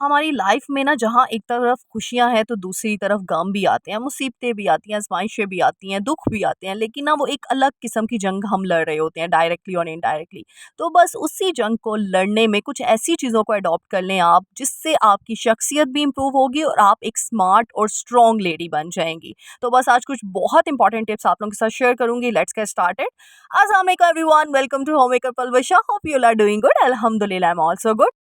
हमारी लाइफ में ना जहाँ एक तरफ खुशियाँ हैं तो दूसरी तरफ गम भी आते हैं, मुसीबतें भी आती हैं, आज़माइशें भी आती हैं, दुःख भी आते हैं, लेकिन ना वो एक अलग किस्म की जंग हम लड़ रहे होते हैं डायरेक्टली और इनडायरेक्टली। तो बस उसी जंग को लड़ने में कुछ ऐसी चीज़ों को अडॉप्ट कर लें आप, जिससे आपकी शख्सियत भी इम्प्रूव होगी और आप एक स्मार्ट और स्ट्रॉन्ग लेडी बन जाएँगी। तो बस आज कुछ बहुत इंपॉर्टेंट टिप्स आप लोगों के साथ शेयर करूँगी। Let's get started. अस्सलाम वालेकुम everyone, welcome to homemaker Palwasha. Hope you are doing good. अल्हम्दुलिल्लाह, आई एम आल्सो गुड।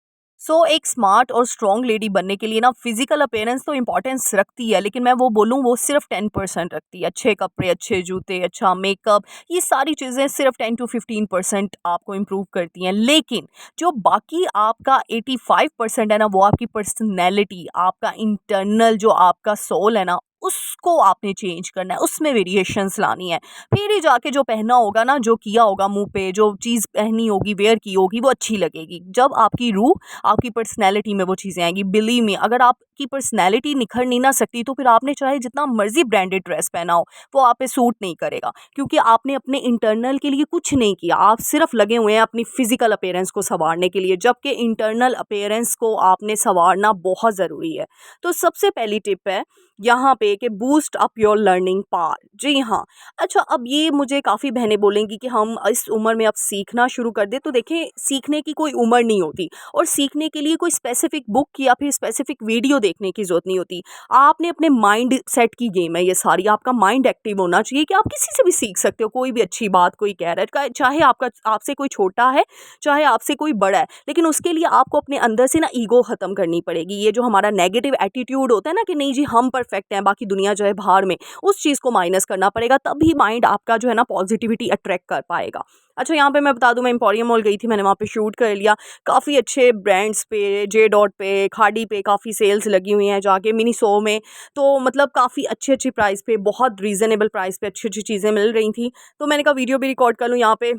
एक स्मार्ट और स्ट्रॉन्ग लेडी बनने के लिए ना फिजिकल अपीयरेंस तो इंपॉर्टेंस रखती है, लेकिन मैं वो बोलूँ वो सिर्फ 10% रखती है। अच्छे कपड़े, अच्छे जूते, अच्छा मेकअप, ये सारी चीज़ें सिर्फ 10 to 15% आपको इम्प्रूव करती हैं। लेकिन जो बाकी आपका 85% है ना, वो आपकी पर्सनैलिटी, आपका इंटरनल जो आपका सोल है ना, उसको आपने चेंज करना है, उसमें वेरिएशंस लानी है। फिर ही जाके जो पहना होगा ना, जो किया होगा मुंह पे, जो चीज़ पहनी होगी, वेयर की होगी, वो अच्छी लगेगी। जब आपकी रूह, आपकी पर्सनैलिटी में वो चीज़ें आएंगी। बिलीव मी, अगर आपकी पर्सनैलिटी निखर नहीं ना सकती, तो फिर आपने चाहे जितना मर्जी ब्रांडेड ड्रेस पहना हो, वो आप पे सूट नहीं करेगा, क्योंकि आपने अपने इंटरनल के लिए कुछ नहीं किया। आप सिर्फ लगे हुए हैं अपनी फिजिकल अपीयरेंस को संवारने के लिए, जबकि इंटरनल अपीयरेंस को आपने संवारना बहुत ज़रूरी है। तो सबसे पहली टिप है यहाँ पे कि boost up your learning power. जी हाँ। अच्छा, अब ये मुझे काफ़ी बहनें बोलेंगी कि हम इस उम्र में अब सीखना शुरू कर दें। तो देखें, सीखने की कोई उम्र नहीं होती, और सीखने के लिए कोई स्पेसिफिक बुक या फिर स्पेसिफिक वीडियो देखने की ज़रूरत नहीं होती। आपने अपने माइंड सेट की गेम है ये सारी। आपका माइंड एक्टिव होना चाहिए कि आप किसी से भी सीख सकते हो कोई भी अच्छी बात। कोई कह रहा है, चाहे आपका आपसे कोई छोटा है, चाहे आपसे कोई बड़ा है, लेकिन उसके लिए आपको अपने अंदर से ना ईगो ख़त्म करनी पड़ेगी। ये जो हमारा नेगेटिव एटीट्यूड होता है ना कि नहीं जी हम परफेक्ट हैं, बाकी दुनिया जो है बाहर में, उस चीज़ को माइनस करना पड़ेगा, तभी माइंड आपका जो है ना पॉजिटिविटी अट्रैक्ट कर पाएगा। अच्छा, यहाँ पे मैं बता दूँ, मैं एम्पोरियम मॉल गई थी, मैंने वहाँ पे शूट कर लिया। काफ़ी अच्छे ब्रांड्स पे, जे डॉट पे, खाड़ी पे काफ़ी सेल्स लगी हुई हैं, जाके मिनीसो में। तो मतलब काफ़ी अच्छी प्राइस पे, बहुत रीज़नेबल प्राइस पे अच्छी चीज़ें मिल रही थी। तो मैंने कहा वीडियो भी रिकॉर्ड कर लूँ। यहाँ पे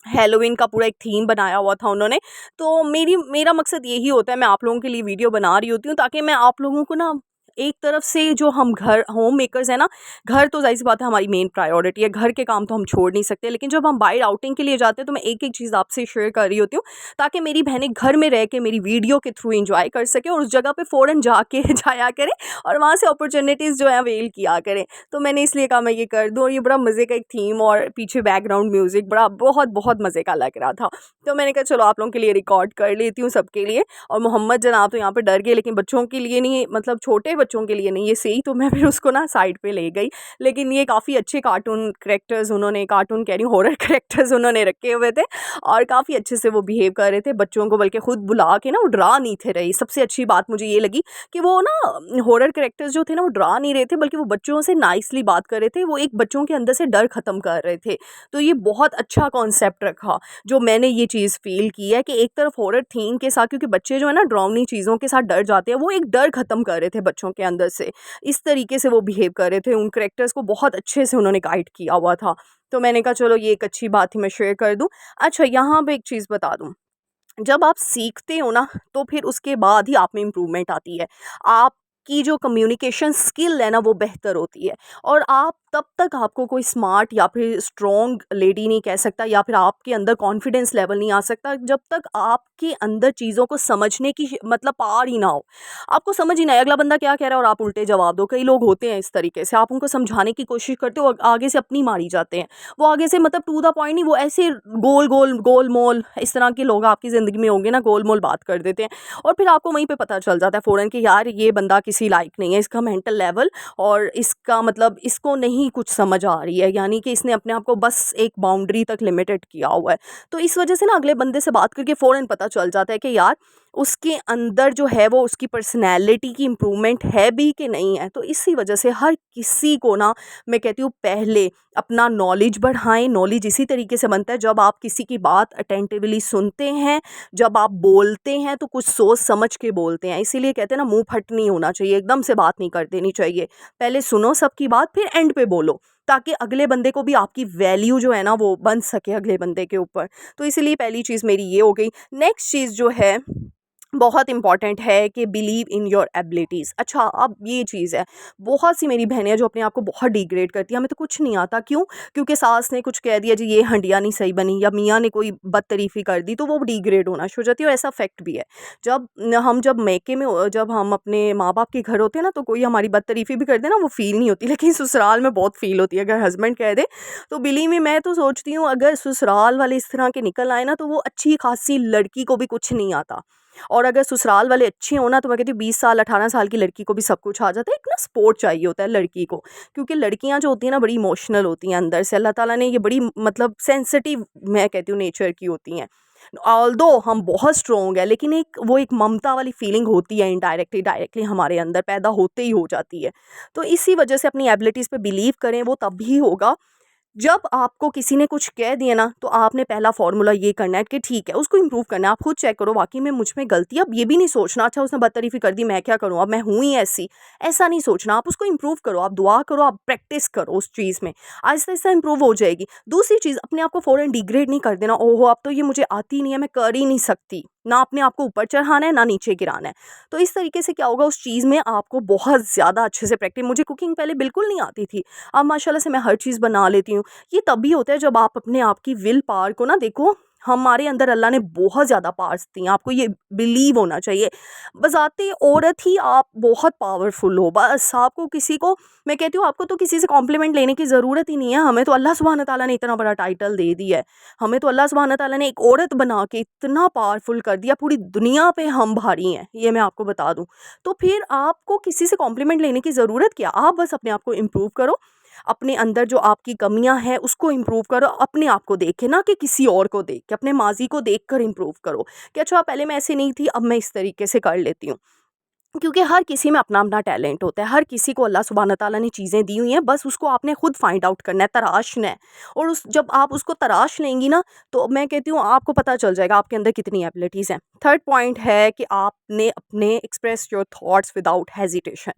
हैलोवीन का पूरा एक थीम बनाया हुआ था उन्होंने। तो मेरा मकसद यही होता है, मैं आप लोगों के लिए वीडियो बना रही होती हूँ, ताकि मैं आप लोगों को ना एक तरफ से, जो हम घर होम मेकर्स हैं ना, घर तो ज़ाहिर सी बात है हमारी मेन प्रायोरिटी है, घर के काम तो हम छोड़ नहीं सकते, लेकिन जब हम बाहर आउटिंग के लिए जाते हैं तो मैं एक एक चीज़ आपसे शेयर कर रही होती हूँ, ताकि मेरी बहनें घर में रह के मेरी वीडियो के थ्रू इंजॉय कर सकें, और उस जगह पे फ़ौरन जाके जाया करें, और वहाँ से अपॉर्चुनिटीज़ जो है अवेल किया करें। तो मैंने इसलिए कहा मैं ये कर दूँ, और ये बड़ा मज़े का एक थीम और पीछे बैकग्राउंड म्यूज़िक बड़ा बहुत बहुत मज़े का लग रहा था। तो मैंने कहा चलो आप लोगों के लिए रिकॉर्ड कर लेती हूँ सबके लिए। और मोहम्मद जनाब तो यहाँ पे डर गए, लेकिन बच्चों के लिए नहीं, मतलब छोटे बच्चों के लिए नहीं, ये सही। तो मैं फिर उसको ना साइड पे ले गई। लेकिन ये काफ़ी अच्छे कार्टून कैरेक्टर्स उन्होंने, कार्टून कह रही हूँ, हॉरर कैरेक्टर्स उन्होंने रखे हुए थे, और काफ़ी अच्छे से वो बिहेव कर रहे थे बच्चों को, बल्कि खुद बुला के ना वो डरा नहीं थे रही। सबसे अच्छी बात मुझे ये लगी कि वो ना हॉरर कैरेक्टर्स जो थे ना, वो डरा नहीं रहे थे, बल्कि वो बच्चों से नाइसली बात कर रहे थे। वो एक बच्चों के अंदर से डर ख़त्म कर रहे थे। तो ये बहुत अच्छा कॉन्सेप्ट रखा, जो मैंने ये चीज़ फ़ील की है कि एक तरफ हॉरर थीम के साथ, क्योंकि बच्चे जो है ना डरावनी चीज़ों के साथ डर जाते हैं, वो एक डर ख़त्म कर रहे थे बच्चों के अंदर से। इस तरीके से वो बिहेव कर रहे थे, उन कैरेक्टर्स को बहुत अच्छे से उन्होंने गाइड किया हुआ था। तो मैंने कहा चलो ये एक अच्छी बात थी, मैं शेयर कर दूँ। अच्छा, यहाँ पे एक चीज़ बता दूँ, जब आप सीखते हो ना, तो फिर उसके बाद ही आप में इम्प्रूवमेंट आती है। आपकी जो कम्युनिकेशन स्किल है ना, वो बेहतर होती है, और आप तब तक आपको कोई स्मार्ट या फिर स्ट्रॉन्ग लेडी नहीं कह सकता, या फिर आपके अंदर कॉन्फिडेंस लेवल नहीं आ सकता, जब तक आपके अंदर चीज़ों को समझने की मतलब पार ही ना हो। आपको समझ ही ना आए अगला बंदा क्या कह रहा है, और आप उल्टे जवाब दो। कई लोग होते हैं इस तरीके से, आप उनको समझाने की कोशिश करते हो, आगे से अपनी मारी जाते हैं। वो आगे से मतलब टू द पॉइंट नहीं, वो ऐसे गोल गोल गोल मोल, इस तरह के लोग आपकी ज़िंदगी में होंगे ना, गोल मोल बात कर देते हैं, और फिर आपको वहीं पे पता चल जाता है फ़ौरन कि यार ये बंदा किसी लायक नहीं है, इसका मेंटल लेवल और इसका मतलब इसको नहीं कुछ समझ आ रही है, यानी कि इसने अपने आप को बस एक बाउंड्री तक लिमिटेड किया हुआ है। तो इस वजह से ना अगले बंदे से बात करके फ़ौरन पता चल जाता है कि यार उसके अंदर जो है वो उसकी पर्सनैलिटी की इम्प्रूवमेंट है भी कि नहीं है। तो इसी वजह से हर किसी को ना मैं कहती हूँ, पहले अपना नॉलेज बढ़ाएं। नॉलेज इसी तरीके से बनता है जब आप किसी की बात अटेंटिवली सुनते हैं, जब आप बोलते हैं तो कुछ सोच समझ के बोलते हैं। इसीलिए कहते हैं ना, मुंह फट नहीं होना चाहिए, एकदम से बात नहीं कर देनी चाहिए। पहले सुनो सबकी बात, फिर एंड पे बोलो, ताकि अगले बंदे को भी आपकी वैल्यू जो है ना वो बन सके अगले बंदे के ऊपर। तो इसीलिए पहली चीज़ मेरी ये हो गई। नेक्स्ट चीज़ जो है बहुत इंपॉर्टेंट है कि बिलीव इन योर एबिलिटीज़। अच्छा, अब ये चीज़ है, बहुत सी मेरी बहनें हैं जो अपने आप को बहुत डिग्रेड करती हैं, हमें तो कुछ नहीं आता। क्यों? क्योंकि सास ने कुछ कह दिया, जी ये हंडिया नहीं सही बनी, या मियाँ ने कोई बदतरीफ़ी कर दी, तो वो डिग्रेड होना शुरू हो जाती है। और ऐसा फैक्ट भी है, जब मैके में जब हम अपने माँ बाप के घर होते हैं ना, तो कोई हमारी बदतरीफ़ी भी कर दे ना, वो फ़ील नहीं होती, लेकिन ससुराल में बहुत फ़ील होती है। अगर हस्बैंड कह दे, तो बिलीव मी, मैं तो सोचती हूँ अगर ससुराल वाले इस तरह के निकल आए ना, तो वो अच्छी खासी लड़की को भी कुछ नहीं आता। और अगर ससुराल वाले अच्छे हो ना, तो मैं कहती हूँ 20 साल 18 साल की लड़की को भी सब कुछ आ जाता है। एक ना सपोर्ट चाहिए होता है लड़की को, क्योंकि लड़कियां जो होती हैं ना, बड़ी इमोशनल होती हैं अंदर से। अल्लाह ताला ने ये बड़ी मतलब सेंसिटिव, मैं कहती हूँ, नेचर की होती हैं। ऑल्दो हम बहुत स्ट्रोंग है, लेकिन एक ममता वाली फीलिंग होती है, इनडायरेक्टली डायरेक्टली हमारे अंदर पैदा होते ही हो जाती है। तो इसी वजह से अपनी एबिलिटीज़ पे बिलीव करें, वो तभी होगा जब आपको किसी ने कुछ कह दिया ना, तो आपने पहला फ़ॉर्मूला ये करना है कि ठीक है, उसको इम्प्रूव करना है। आप खुद चेक करो, वाक़ई में मुझ में गलती है। अब ये भी नहीं सोचना, अच्छा उसने बदतरीफ़ी कर दी, मैं क्या करूँ, अब मैं हूँ ही ऐसी। ऐसा नहीं सोचना, आप उसको इम्प्रूव करो, आप दुआ करो, आप प्रैक्टिस करो उस चीज़ में। आहिस्ता-आहिस्ता इम्प्रूव हो जाएगी। दूसरी चीज़, अपने आप को फ़ौरन डिग्रेड नहीं कर देना, ओहो! अब तो ये मुझे आती नहीं है, मैं कर ही नहीं सकती। ना अपने आप को ऊपर चढ़ाना है, ना नीचे गिराना है। तो इस तरीके से क्या होगा, उस चीज़ में आपको बहुत ज़्यादा अच्छे से प्रैक्टिस। मुझे कुकिंग पहले बिल्कुल नहीं आती थी, अब माशाल्लाह से मैं हर चीज़ बना लेती हूँ। ये तभी होता है जब आप अपने आप की विल पावर को ना देखो, हमारे अंदर अल्लाह ने बहुत ज़्यादा पावर्स दी हैं, आपको ये बिलीव होना चाहिए। बज़ाते औरत ही आप बहुत पावरफुल हो, बस आपको किसी को, मैं कहती हूँ, आपको तो किसी से कॉम्प्लीमेंट लेने की ज़रूरत ही नहीं है। हमें तो अल्लाह सुब्हान तआला ने इतना बड़ा टाइटल दे दिया है, हमें तो अल्लाह सुब्हान तआला ने एक औरत बना के इतना पावरफुल कर दिया, पूरी दुनिया पे हम भारी हैं, ये मैं आपको बता दूँ। तो फिर आपको किसी से कॉम्प्लीमेंट लेने की ज़रूरत क्या? आप बस अपने आप को इम्प्रूव करो, अपने अंदर जो आपकी कमियां हैं उसको इम्प्रूव करो, अपने आप को देख के, ना कि किसी और को देख के, अपने माजी को देख कर इम्प्रूव करो कि अच्छा पहले मैं ऐसे नहीं थी, अब मैं इस तरीके से कर लेती हूँ। क्योंकि हर किसी में अपना-अपना टैलेंट होता है, हर किसी को अल्लाह सुब्हान तआला ने चीज़ें दी हुई हैं, बस उसको आपने खुद फाइंड आउट करना है, तराशना है। और उस जब आप उसको तराश लेंगी ना, तो मैं कहती हूँ आपको पता चल जाएगा आपके अंदर कितनी एबिलिटीज़ हैं। थर्ड पॉइंट है कि आपने अपने express your thoughts without hesitation.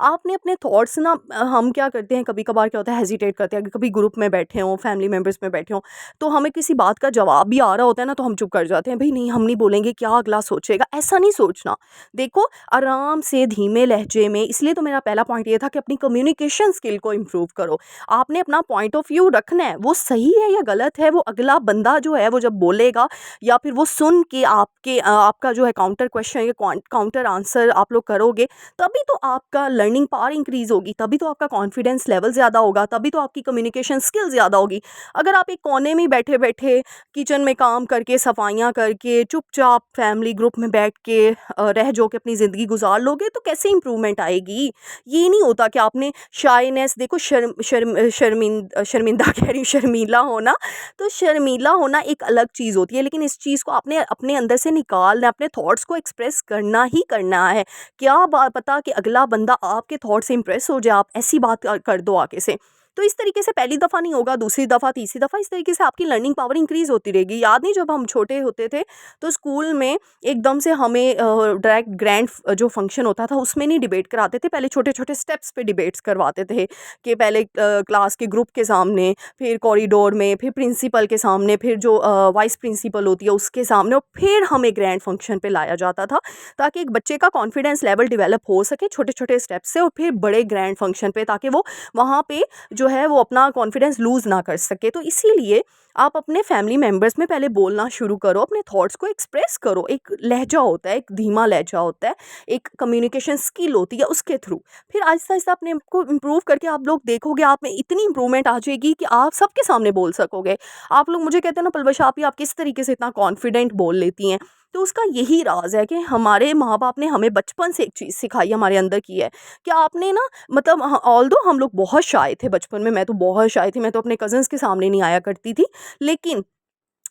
आपने अपने थॉट्स ना, हम क्या करते हैं, कभी-कभार क्या होता है, हेजिटेट करते हैं, कभी ग्रुप में बैठे हों, फैमिली मेंबर्स में बैठे हों, तो हमें किसी बात का जवाब भी आ रहा होता है ना, तो हम चुप कर जाते हैं, भई नहीं हम नहीं बोलेंगे, क्या अगला सोचेगा, ऐसा नहीं सोचना। देखो, आराम से धीमे लहजे में, इसलिए तो मेरा पहला पॉइंट ये था कि अपनी कम्युनिकेशन स्किल को इम्प्रूव करो। आपने अपना पॉइंट ऑफ व्यू रखना है, वो सही है या गलत है, वो अगला बंदा जो है वो जब बोलेगा, या फिर वो सुन के आपका जो है काउंटर क्वेश्चन या काउंटर आंसर आप लोग करोगे, तभी तो आपका लर्निंग पावर इंक्रीज होगी, तभी तो आपका कॉन्फिडेंस लेवल ज़्यादा होगा, तभी तो आपकी कम्युनिकेशन स्किल ज़्यादा होगी। अगर आप एक कोने में बैठे बैठे किचन में काम करके, सफाइयाँ करके, चुपचाप फैमिली ग्रुप में बैठ के रह जो के अपनी ज़िंदगी गुजार लोगे, तो कैसे इंप्रूवमेंट आएगी? ये नहीं होता कि आपने शाइनेस, देखो, शर्मिंदा कह रही हूँ, शर्मीला होना, तो शर्मीला होना एक अलग चीज़ होती है, लेकिन इस चीज़ को आपने अपने अंदर से निकालना है, अपने थॉट्स को एक्सप्रेस करना ही करना है। क्या पता कि अगला बंदा आपके थॉट से इंप्रेस हो जाए, आप ऐसी बात कर दो आगे से। तो इस तरीके से पहली दफ़ा नहीं होगा, दूसरी दफ़ा, तीसरी दफ़ा, इस तरीके से आपकी लर्निंग पावर इंक्रीज़ होती रहेगी। याद नहीं, जब हम छोटे होते थे, तो स्कूल में एकदम से हमें डायरेक्ट ग्रैंड जो फंक्शन होता था उसमें नहीं डिबेट कराते थे, पहले छोटे-छोटे स्टेप्स पे डिबेट्स करवाते थे कि पहले क्लास के ग्रुप के सामने, फिर कॉरिडोर में, फिर प्रिंसिपल के सामने, फिर जो वाइस प्रिंसिपल होती है उसके सामने, और फिर हमें ग्रैंड फंक्शन पे लाया जाता था, ताकि एक बच्चे का कॉन्फिडेंस लेवल डेवलप हो सके छोटे-छोटे स्टेप से, और फिर बड़े ग्रैंड फंक्शन पे, ताकि वो वहाँ पे जो है वो अपना कॉन्फिडेंस लूज़ ना कर सके। तो इसीलिए आप अपने फैमिली मेंबर्स में पहले बोलना शुरू करो, अपने थॉट्स को एक्सप्रेस करो। एक लहजा होता है, एक धीमा लहजा होता है, एक कम्युनिकेशन स्किल होती है, उसके थ्रू फिर आहिस्ता-आहिस्ता अपने आप को इम्प्रूव करके आप लोग देखोगे, आप में इतनी इम्प्रूवमेंट आ जाएगी कि आप सबके सामने बोल सकोगे। आप लोग मुझे कहते हैं ना, पलवश आपी, आप किस तरीके से इतना कॉन्फिडेंट बोल लेती हैं, तो उसका यही राज़ है कि हमारे माँ-बाप ने हमें बचपन से एक चीज़ सिखाई, हमारे अंदर की है कि आपने ना, मतलब ऑल्दो हम लोग बहुत शाय थे बचपन में, मैं तो बहुत शाय थी, मैं तो अपने कज़िन्स के सामने नहीं आया करती थी। लेकिन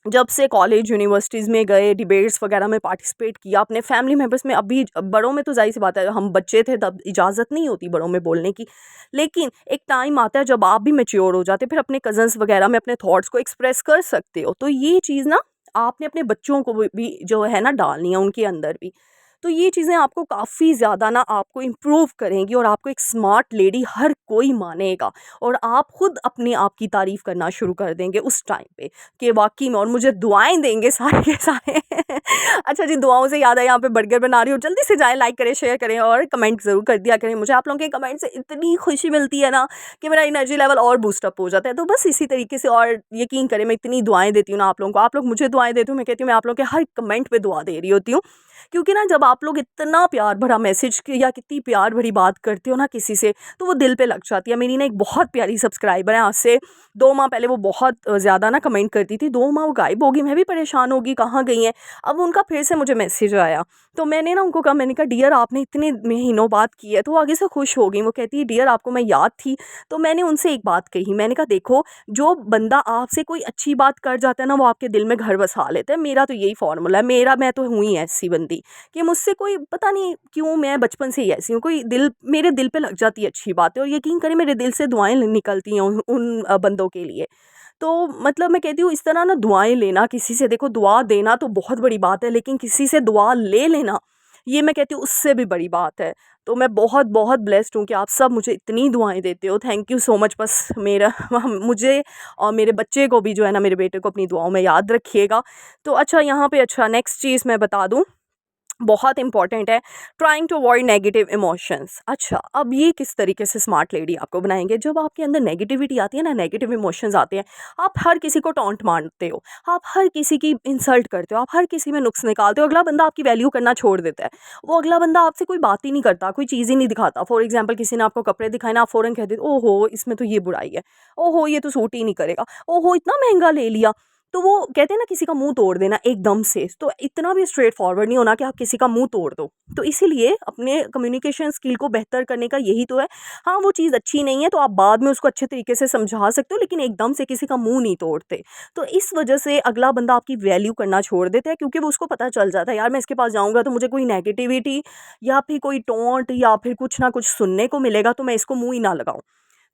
जब से कॉलेज यूनिवर्सिटीज़ में गए, डिबेट्स वगैरह में पार्टिसिपेट किया, अपने फैमिली मेंबर्स में, अभी बड़ों में तो ज़ाहिर सी बात है, हम बच्चे थे तब इजाज़त नहीं होती बड़ों में बोलने की। लेकिन एक टाइम आता है जब आप भी मैच्योर हो जाते, फिर अपने कज़न्स वगैरह में अपने थॉट्स को एक्सप्रेस कर सकते हो। तो ये चीज़ ना आपने अपने बच्चों को भी जो है ना डालनी है उनके अंदर भी। तो ये चीज़ें आपको काफ़ी ज़्यादा ना आपको इम्प्रूव करेंगी और आपको एक स्मार्ट लेडी हर कोई मानेगा और आप खुद अपने आप की तारीफ़ करना शुरू कर देंगे उस टाइम पे कि वाक़ई में, और मुझे दुआएँ देंगे सारे के सारे। अच्छा जी, दुआओं से याद है, यहाँ पे बर्गर बना रही हूँ, जल्दी से जाएँ, लाइक करें, शेयर करें और कमेंट ज़रूर कर दिया करें। मुझे आप लोगों के कमेंट से इतनी खुशी मिलती है ना कि मेरा एनर्जी लेवल और बूस्ट अप हो जाता है। तो बस इसी तरीके से, और यकीन करें मैं इतनी दुआएँ देती हूँ ना आप लोगों को, आप लोग मुझे दुआएँ देते हो, मैं कहती हूँ मैं आप लोगों के हर कमेंट पे दुआ दे रही होती हूँ। क्योंकि ना जब आप लोग इतना प्यार भरा मैसेज या कितनी प्यार भरी बात करते हो ना किसी से, तो वो दिल पे लग जाती है। मेरी ना एक बहुत प्यारी सब्सक्राइबर है, आज से 2 माह पहले वो बहुत ज़्यादा ना कमेंट करती थी, 2 माह वो गायब हो गई, मैं भी परेशान हो गई कहाँ गई हैं। अब उनका फिर से मुझे मैसेज आया, तो मैंने ना उनको कहा, मैंने कहा डियर आपने इतने महीनों बाद की है, तो वो आगे से खुश हो गई। वो कहती है डियर आपको मैं याद थी। तो मैंने उनसे एक बात कही, मैंने कहा देखो, जो बंदा आपसे कोई अच्छी बात कर जाता है ना, वो आपके दिल में घर बसा लेता है। मेरा तो यही फॉर्मूला है, मैं तो हूँ ही ऐसी बंदी कि मुझसे कोई, पता नहीं क्यों, मैं बचपन से ही ऐसी हूँ, कोई दिल मेरे दिल पे लग जाती है अच्छी बातें, और यकीन करें मेरे दिल से दुआएं निकलती हैं उन बंदों के लिए। तो मतलब मैं कहती हूँ इस तरह ना दुआएं लेना किसी से, देखो दुआ देना तो बहुत बड़ी बात है, लेकिन किसी से दुआ ले लेना, ये मैं कहती हूँ उससे भी बड़ी बात है। तो मैं बहुत बहुत ब्लेस्ड हूँ कि आप सब मुझे इतनी दुआएं देते हो, थैंक यू सो मच। बस मेरा मुझे और मेरे बच्चे को भी जो है ना, मेरे बेटे को अपनी दुआओं में याद रखिएगा। तो अच्छा, यहाँ पे अच्छा नेक्स्ट चीज़ मैं बता दूँ, बहुत इंपॉर्टेंट है, trying to avoid negative emotions. अच्छा, अब ये किस तरीके से स्मार्ट लेडी आपको बनाएंगे, जब आपके अंदर नेगेटिविटी आती है ना, नेगेटिव इमोशंस आते हैं, आप हर किसी को टॉन्ट मारते हो, आप हर किसी की इंसल्ट करते हो, आप हर किसी में नुक्स निकालते हो, अगला बंदा आपकी वैल्यू करना छोड़ देता है। वो अगला बंदा आपसे कोई बात ही नहीं करता, कोई चीज़ ही नहीं दिखाता। फॉर एग्जाम्पल, किसी ने आपको कपड़े दिखाए ना, आप फ़ौरन कहते हो ओहो इसमें तो ये बुराई है, ओहो ये तो सूट ही नहीं करेगा, ओहो इतना महंगा ले लिया। तो वो कहते हैं ना, किसी का मुंह तोड़ देना एकदम से, तो इतना भी स्ट्रेट फॉरवर्ड नहीं होना कि आप किसी का मुंह तोड़ दो। तो इसीलिए अपने कम्युनिकेशन स्किल को बेहतर करने का यही तो है। हाँ, वो चीज़ अच्छी नहीं है तो आप बाद में उसको अच्छे तरीके से समझा सकते हो, लेकिन एकदम से किसी का मुंह नहीं तोड़ते। तो इस वजह से अगला बंदा आपकी वैल्यू करना छोड़ देता है, क्योंकि वो उसको पता चल जाता है यार मैं इसके पास जाऊंगा तो मुझे कोई नेगेटिविटी या फिर कोई टोंट या फिर कुछ ना कुछ सुनने को मिलेगा, तो मैं इसको मुंह ही ना लगाऊं।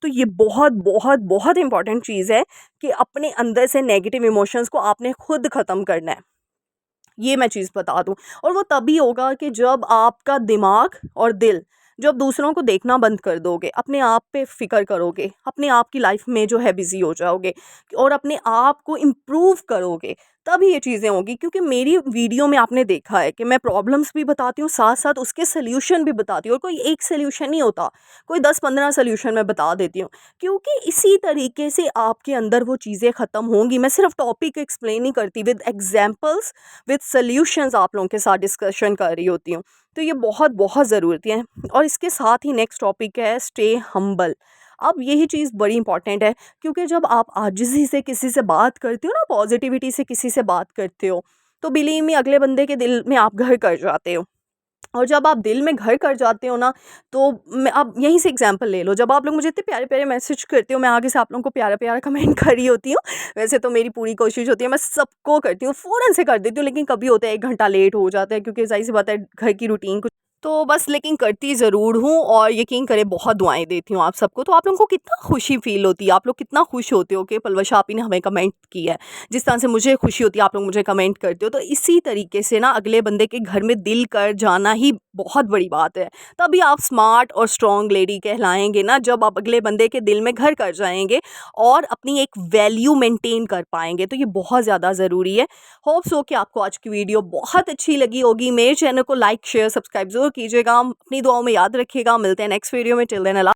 तो ये बहुत बहुत बहुत इंपॉर्टेंट चीज़ है कि अपने अंदर से नेगेटिव इमोशंस को आपने खुद ख़त्म करना है। ये मैं चीज़ बता दूँ, और वो तभी होगा कि जब आपका दिमाग और दिल, जब दूसरों को देखना बंद कर दोगे, अपने आप पे फ़िक्र करोगे, अपने आप की लाइफ में जो है बिज़ी हो जाओगे और अपने आप को इम्प्रूव करोगे, तभी ये चीज़ें होंगी। क्योंकि मेरी वीडियो में आपने देखा है कि मैं प्रॉब्लम्स भी बताती हूँ, साथ-साथ उसके सॉल्यूशन भी बताती हूँ, और कोई एक सॉल्यूशन नहीं होता, कोई 10-15 सॉल्यूशन मैं बता देती हूँ। क्योंकि इसी तरीके से आपके अंदर वो चीज़ें ख़त्म होंगी। मैं सिर्फ टॉपिक एक्सप्लेन नहीं करती, विद एग्जांपल्स, विद सॉल्यूशंस आप लोगों के साथ डिस्कशन कर रही होती हूँ। तो ये बहुत बहुत ज़रूरती है। और इसके साथ ही नेक्स्ट टॉपिक है स्टे हम्बल। अब यही चीज़ बड़ी इंपॉर्टेंट है, क्योंकि जब आप आजिज़ी से किसी से बात करते हो ना, पॉजिटिविटी से किसी से बात करते हो, तो बिलीव मी अगले बंदे के दिल में आप घर कर जाते हो। और जब आप दिल में घर कर जाते हो ना, तो मैं अब यहीं से एग्जांपल ले लो, जब आप लोग मुझे इतने प्यारे-प्यारे मैसेज करते हो, मैं आगे से आप लोगों को प्यारा-प्यारा कमेंट कर रही होती हूँ। वैसे तो मेरी पूरी कोशिश होती है मैं सबको करती हूँ, फ़ौरन से कर देती हूँ, लेकिन कभी होता है 1 घंटा लेट हो जाता है, क्योंकि ज़ाहिर-सी बात है घर की रूटीन कुछ, तो बस लेकिन करती ज़रूर हूँ, और यकीन करें बहुत दुआएँ देती हूँ आप सबको। तो आप लोगों को कितना खुशी फ़ील होती है, आप लोग कितना खुश होते हो कि पलवश आपी ने हमें कमेंट किया है। जिस तरह से मुझे खुशी होती है आप लोग मुझे कमेंट करते हो, तो इसी तरीके से ना अगले बंदे के घर में दिल कर जाना ही बहुत बड़ी बात है। तभी आप स्मार्ट और स्ट्रॉन्ग लेडी कहलाएँगे ना, जब आप अगले बंदे के दिल में घर कर जाएँगे और अपनी एक वैल्यू मेंटेन कर पाएँगे, तो ये बहुत ज़्यादा ज़रूरी है। होप सो कि आपको आज की वीडियो बहुत अच्छी लगी होगी। मेरे चैनल को लाइक, शेयर, सब्सक्राइब ज़रूर कीजिएगा। अपनी दुआओं में याद रखिएगा। मिलते हैं नेक्स्ट वीडियो में। टिल देन अल्लाह।